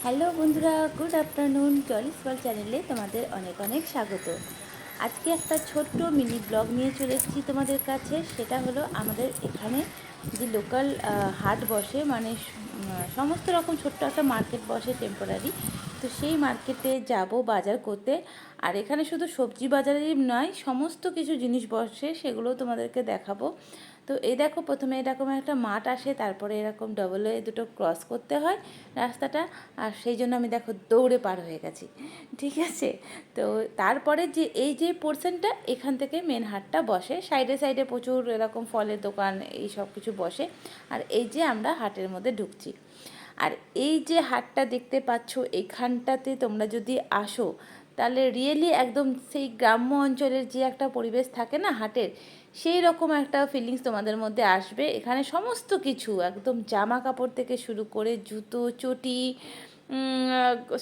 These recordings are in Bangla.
হ্যালো বন্ধুরা, গুড আফটারনুন। জলিস ওয়ার্ল্ড চ্যানেলে তোমাদের অনেক অনেক স্বাগত। আজকে একটা ছোট্ট মিনি ব্লগ নিয়ে চলে এসেছি তোমাদের কাছে। সেটা হলো আমাদের এখানে যে লোকাল হাট বসে, মানে সমস্ত রকম ছোট্ট একটা মার্কেট বসে টেম্পোরারি। তো সেই মার্কেটে যাব বাজার করতে। আর এখানে শুধু সবজি বাজারই নয়, সমস্ত কিছু জিনিস বসে, সেগুলোও তোমাদেরকে দেখাবো। তো এই দেখো, প্রথমে এরকম একটা মাঠ আসে, তারপরে এরকম ডবল ওয়ে দুটো ক্রস করতে হয় রাস্তাটা। আর সেই জন্য আমি দেখো দৌড়ে পার হয়ে গেছি, ঠিক আছে। তো তারপরে যে এই যে পোর্শনটা, এখান থেকে মেন হাটটা বসে। সাইডে সাইডে প্রচুর এরকম ফলের দোকান, এই সব কিছু বসে। আর এই যে আমরা হাটের মধ্যে ঢুকছি। আর এই যে হাটটা দেখতে পাচ্ছ, এইখানটাতে তোমরা যদি আসো, তাহলে রিয়েলি একদম সেই গ্রাম্য অঞ্চলের যে একটা পরিবেশ থাকে না হাটের, সেই রকম একটা ফিলিংস তোমাদের মধ্যে আসবে। এখানে সমস্ত কিছু একদম জামা কাপড় থেকে শুরু করে জুতো চটি,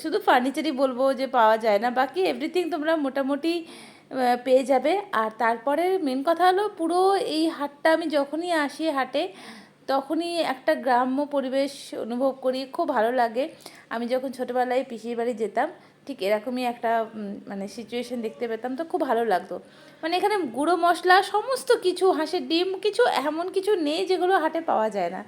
শুধু ফার্নিচারই বলবো যে পাওয়া যায় না, বাকি এভরিথিং তোমরা মোটামুটি পেয়ে যাবে। আর তারপরে মেন কথা হলো, পুরো এই হাটটা আমি যখনই আসি হাটে, তখনই একটা গ্রাম্য পরিবেশ অনুভব করি, খুব ভালো লাগে। আমি যখন ছোটোবেলায় পিসির বাড়ি যেতাম, ঠিক এরকমই একটা মানে সিচুয়েশন দেখতে পেতাম, তো খুব ভালো লাগতো। মানে এখানে গুঁড়ো মশলা সমস্ত কিছু, হাঁসের ডিম, কিছু এমন কিছু নেই যেগুলো হাটে পাওয়া যায় না,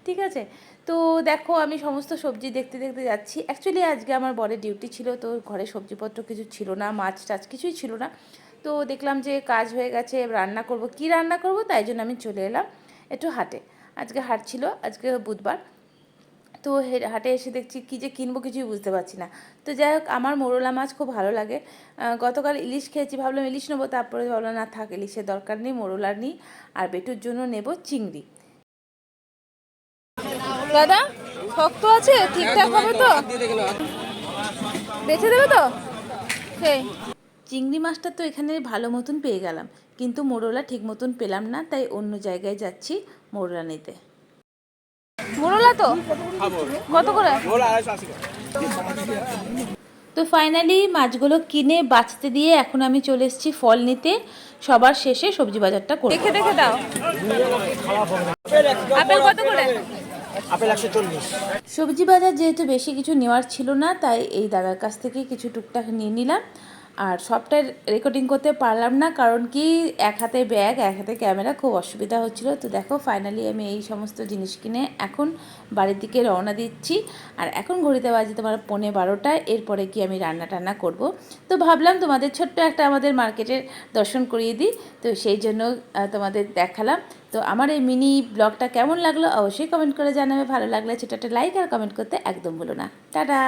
ঠিক আছে। তো দেখো, আমি সমস্ত সবজি দেখতে দেখতে যাচ্ছি। অ্যাকচুয়ালি আজকে আমার বরের ডিউটি ছিল, তো ঘরে সবজিপত্র কিছু ছিল না, মাছ টাছ কিছুই ছিল না। তো দেখলাম যে কাজ হয়ে গেছে, রান্না করব, কি রান্না করব, তাই জন্য আমি চলে এলাম একটু হাটে। আজকে হাট ছিল, আজকে বুধবার। তো হাটে এসে দেখছি কী যে কিনবো কিছুই বুঝতে পারছি না। তো যাই হোক, আমার মোরলা মাছ খুব ভালো লাগে। গতকাল ইলিশ খেয়েছি, ভাবলাম ইলিশ নেবো, তারপরে ভাবলাম না থাক, ইলিশের দরকার নেই, মোরলার নিই। আর বেটুর জন্য নেব চিংড়ি। দাদা, শক্ত আছে, ঠিকঠাক হবে তো? বেছে দেবে তো? সেই চিংড়ি মাছটা তো এখানে ভালো মতন পেয়ে গেলাম, কিন্তু মোরলা ঠিক মতন পেলাম না, তাই অন্য জায়গায় যাচ্ছি মোরলা নিতে। মোরলা তো কত করে? তো ফাইনালি মাছগুলো কিনে বাছতে দিয়ে এখন আমি চলে এসেছি ফল নিতে। সবার শেষে সবজি বাজারটা করে দেখে দেখে দাও। আপেল কত করে? আপেল 140। সবজি বাজার যেহেতু বেশি কিছু নেওয়ার ছিল না, তাই এই দাদার কাছ থেকে কিছু টুকটাক নিয়ে নিলাম। আর সবটা রেকর্ডিং করতে পারলাম না, কারণ কি এক হাতে ব্যাগ, এক হাতে ক্যামেরা, খুব অসুবিধা হচ্ছিলো। তো দেখো, ফাইনালি আমি এই সমস্ত জিনিস কিনে এখন বাড়ির দিকে রওনা দিচ্ছি। আর এখন ঘড়িতে বাজে তোমার 11:15। এরপরে কি আমি রান্না টান্না করব। তো ভাবলাম তোমাদের ছোট্ট একটা আমাদের মার্কেটের দর্শন করিয়ে দিই, তো সেই জন্য তোমাদের দেখালাম। তো আমার এই মিনি ব্লগটা কেমন লাগলো অবশ্যই কমেন্ট করে জানাবে। ভালো লাগলে ছোটো একটা লাইক আর কমেন্ট করতে একদম ভুলো না। টাটা।